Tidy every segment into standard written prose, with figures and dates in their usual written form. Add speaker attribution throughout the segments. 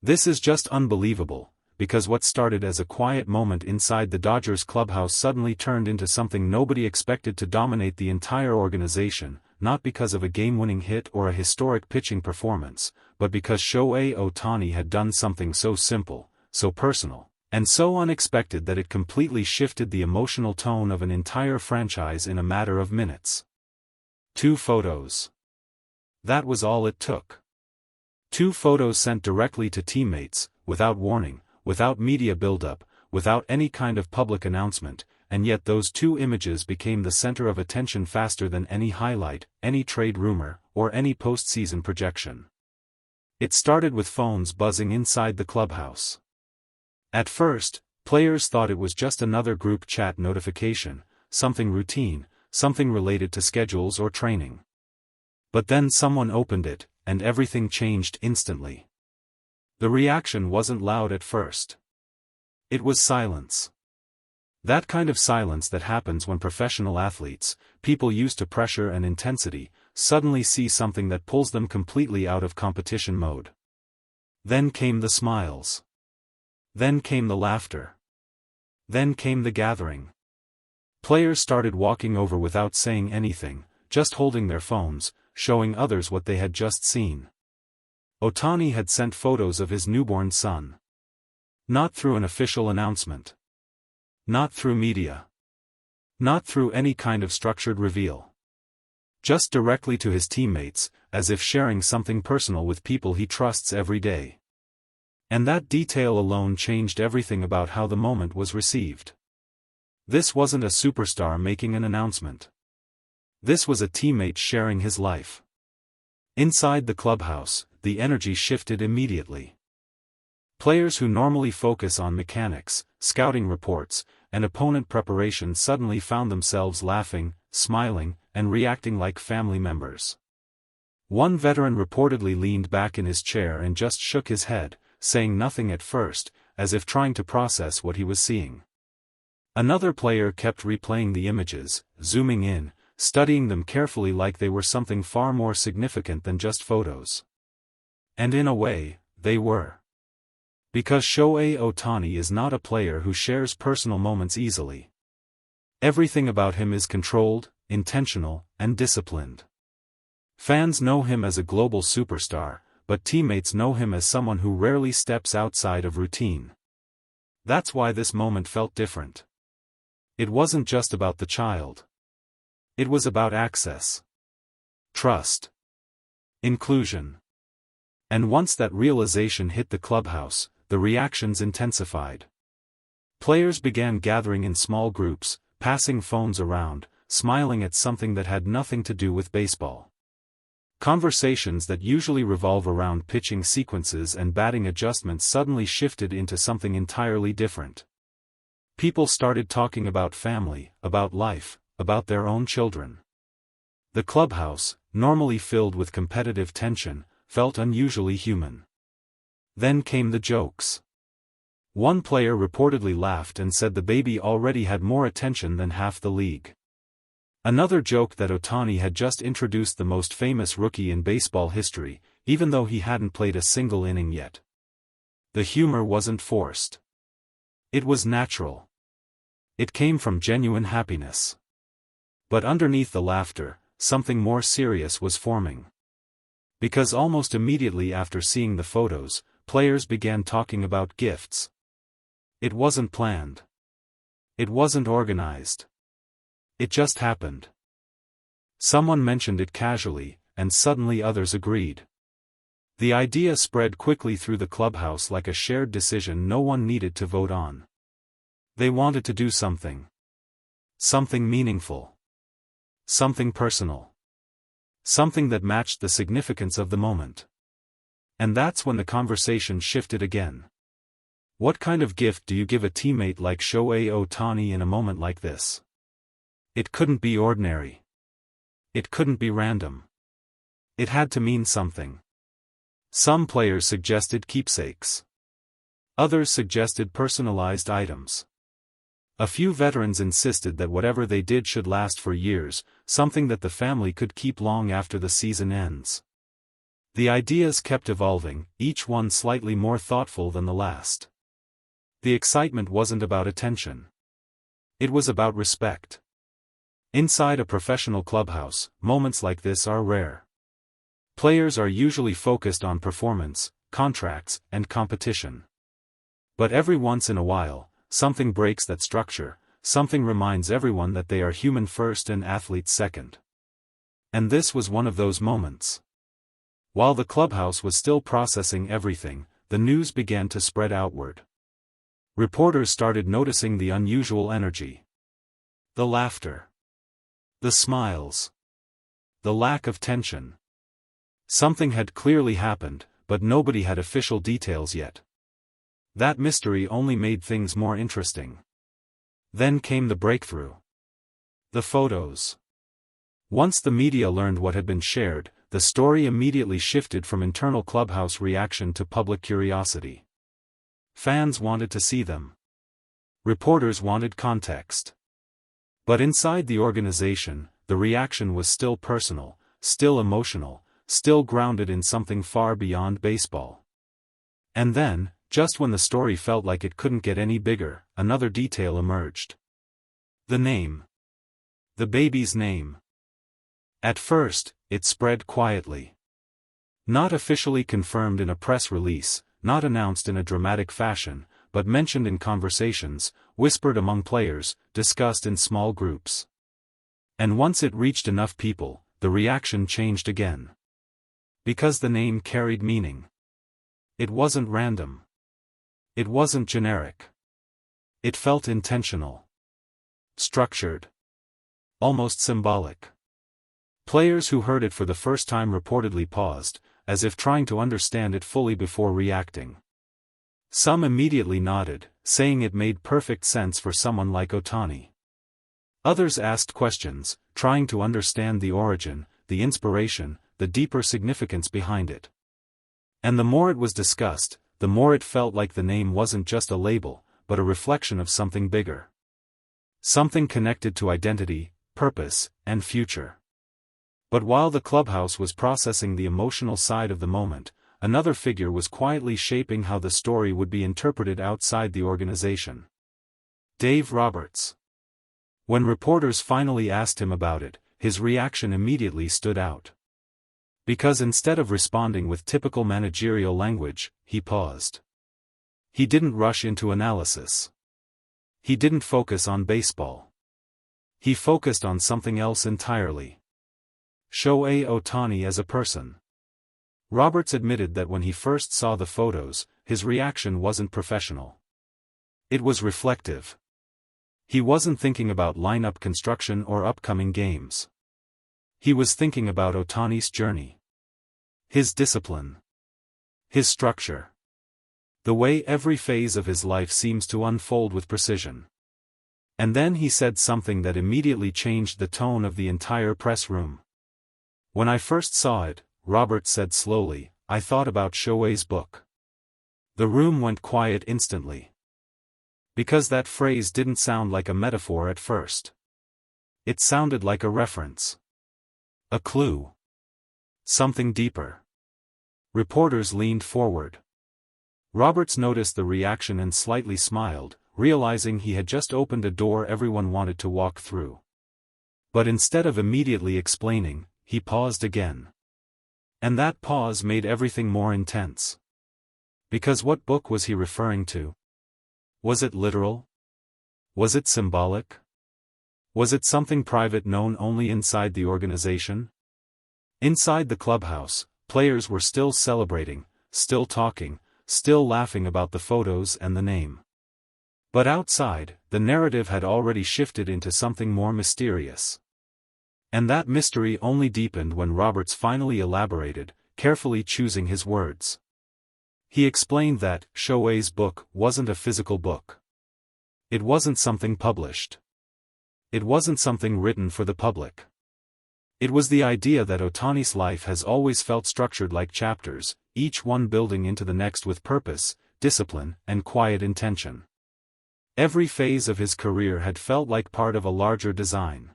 Speaker 1: This is just unbelievable, because what started as a quiet moment inside the Dodgers clubhouse suddenly turned into something nobody expected to dominate the entire organization, not because of a game-winning hit or a historic pitching performance, but because Shohei Ohtani had done something so simple, so personal, and so unexpected that it completely shifted the emotional tone of an entire franchise in a matter of minutes. 2 photos. That was all it took. 2 photos sent directly to teammates, without warning, without media buildup, without any kind of public announcement, and yet those 2 images became the center of attention faster than any highlight, any trade rumor, or any postseason projection. It started with phones buzzing inside the clubhouse. At first, players thought it was just another group chat notification, something routine, something related to schedules or training. But then someone opened it, and everything changed instantly. The reaction wasn't loud at first. It was silence. That kind of silence that happens when professional athletes, people used to pressure and intensity, suddenly see something that pulls them completely out of competition mode. Then came the smiles. Then came the laughter. Then came the gathering. Players started walking over without saying anything, just holding their phones, showing others what they had just seen. Ohtani had sent photos of his newborn son. Not through an official announcement. Not through media. Not through any kind of structured reveal. Just directly to his teammates, as if sharing something personal with people he trusts every day. And that detail alone changed everything about how the moment was received. This wasn't a superstar making an announcement. This was a teammate sharing his life. Inside the clubhouse, the energy shifted immediately. Players who normally focus on mechanics, scouting reports, and opponent preparation suddenly found themselves laughing, smiling, and reacting like family members. One veteran reportedly leaned back in his chair and just shook his head, saying nothing at first, as if trying to process what he was seeing. Another player kept replaying the images, zooming in, studying them carefully like they were something far more significant than just photos. And in a way, they were. Because Shohei Ohtani is not a player who shares personal moments easily. Everything about him is controlled, intentional, and disciplined. Fans know him as a global superstar, but teammates know him as someone who rarely steps outside of routine. That's why this moment felt different. It wasn't just about the child. It was about access. Trust. Inclusion. And once that realization hit the clubhouse, the reactions intensified. Players began gathering in small groups, passing phones around, smiling at something that had nothing to do with baseball. Conversations that usually revolve around pitching sequences and batting adjustments suddenly shifted into something entirely different. People started talking about family, about life, about their own children. The clubhouse, normally filled with competitive tension, felt unusually human. Then came the jokes. One player reportedly laughed and said the baby already had more attention than half the league. Another joked that Ohtani had just introduced the most famous rookie in baseball history, even though he hadn't played a single inning yet. The humor wasn't forced. It was natural. It came from genuine happiness. But underneath the laughter, something more serious was forming. Because almost immediately after seeing the photos, players began talking about gifts. It wasn't planned. It wasn't organized. It just happened. Someone mentioned it casually, and suddenly others agreed. The idea spread quickly through the clubhouse like a shared decision no one needed to vote on. They wanted to do something. Something meaningful. Something personal. Something that matched the significance of the moment. And that's when the conversation shifted again. What kind of gift do you give a teammate like Shohei Ohtani in a moment like this? It couldn't be ordinary. It couldn't be random. It had to mean something. Some players suggested keepsakes. Others suggested personalized items. A few veterans insisted that whatever they did should last for years, something that the family could keep long after the season ends. The ideas kept evolving, each one slightly more thoughtful than the last. The excitement wasn't about attention. It was about respect. Inside a professional clubhouse, moments like this are rare. Players are usually focused on performance, contracts, and competition. But every once in a while, something breaks that structure, something reminds everyone that they are human first and athletes second. And this was one of those moments. While the clubhouse was still processing everything, the news began to spread outward. Reporters started noticing the unusual energy. The laughter. The smiles. The lack of tension. Something had clearly happened, but nobody had official details yet. That mystery only made things more interesting. Then came the breakthrough. The photos. Once the media learned what had been shared, the story immediately shifted from internal clubhouse reaction to public curiosity. Fans wanted to see them. Reporters wanted context. But inside the organization, the reaction was still personal, still emotional, still grounded in something far beyond baseball. And then, just when the story felt like it couldn't get any bigger, another detail emerged. The name. The baby's name. At first, it spread quietly. Not officially confirmed in a press release, not announced in a dramatic fashion, but mentioned in conversations, whispered among players, discussed in small groups. And once it reached enough people, the reaction changed again. Because the name carried meaning. It wasn't random. It wasn't generic. It felt intentional. Structured. Almost symbolic. Players who heard it for the first time reportedly paused, as if trying to understand it fully before reacting. Some immediately nodded, saying it made perfect sense for someone like Ohtani. Others asked questions, trying to understand the origin, the inspiration, the deeper significance behind it. And the more it was discussed, the more it felt like the name wasn't just a label, but a reflection of something bigger. Something connected to identity, purpose, and future. But while the clubhouse was processing the emotional side of the moment, another figure was quietly shaping how the story would be interpreted outside the organization. Dave Roberts. When reporters finally asked him about it, his reaction immediately stood out. Because instead of responding with typical managerial language, he paused. He didn't rush into analysis. He didn't focus on baseball. He focused on something else entirely. Shohei Ohtani as a person. Roberts admitted that when he first saw the photos, his reaction wasn't professional. It was reflective. He wasn't thinking about lineup construction or upcoming games. He was thinking about Ohtani's journey. His discipline. His structure. The way every phase of his life seems to unfold with precision. And then he said something that immediately changed the tone of the entire press room. When I first saw it, Roberts said slowly, I thought about Shohei's book. The room went quiet instantly. Because that phrase didn't sound like a metaphor at first. It sounded like a reference. A clue. Something deeper. Reporters leaned forward. Roberts noticed the reaction and slightly smiled, realizing he had just opened a door everyone wanted to walk through. But instead of immediately explaining, he paused again. And that pause made everything more intense. Because what book was he referring to? Was it literal? Was it symbolic? Was it something private known only inside the organization? Inside the clubhouse, players were still celebrating, still talking, still laughing about the photos and the name. But outside, the narrative had already shifted into something more mysterious. And that mystery only deepened when Roberts finally elaborated, carefully choosing his words. He explained that Shohei's book wasn't a physical book. It wasn't something published. It wasn't something written for the public. It was the idea that Ohtani's life has always felt structured like chapters, each one building into the next with purpose, discipline, and quiet intention. Every phase of his career had felt like part of a larger design.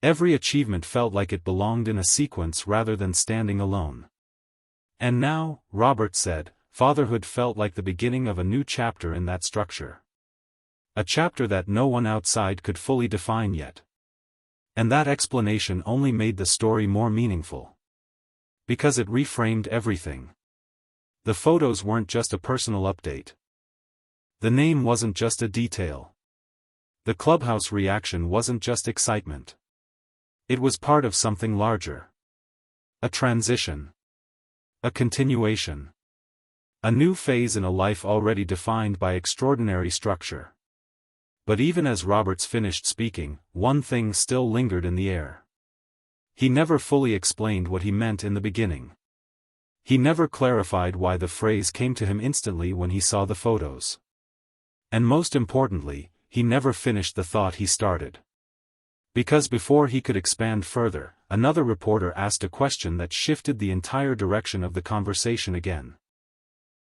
Speaker 1: Every achievement felt like it belonged in a sequence rather than standing alone. And now, Robert said, fatherhood felt like the beginning of a new chapter in that structure. A chapter that no one outside could fully define yet. And that explanation only made the story more meaningful. Because it reframed everything. The photos weren't just a personal update. The name wasn't just a detail. The clubhouse reaction wasn't just excitement. It was part of something larger. A transition. A continuation. A new phase in a life already defined by extraordinary structure. But even as Roberts finished speaking, one thing still lingered in the air. He never fully explained what he meant in the beginning. He never clarified why the phrase came to him instantly when he saw the photos. And most importantly, he never finished the thought he started. Because before he could expand further, another reporter asked a question that shifted the entire direction of the conversation again.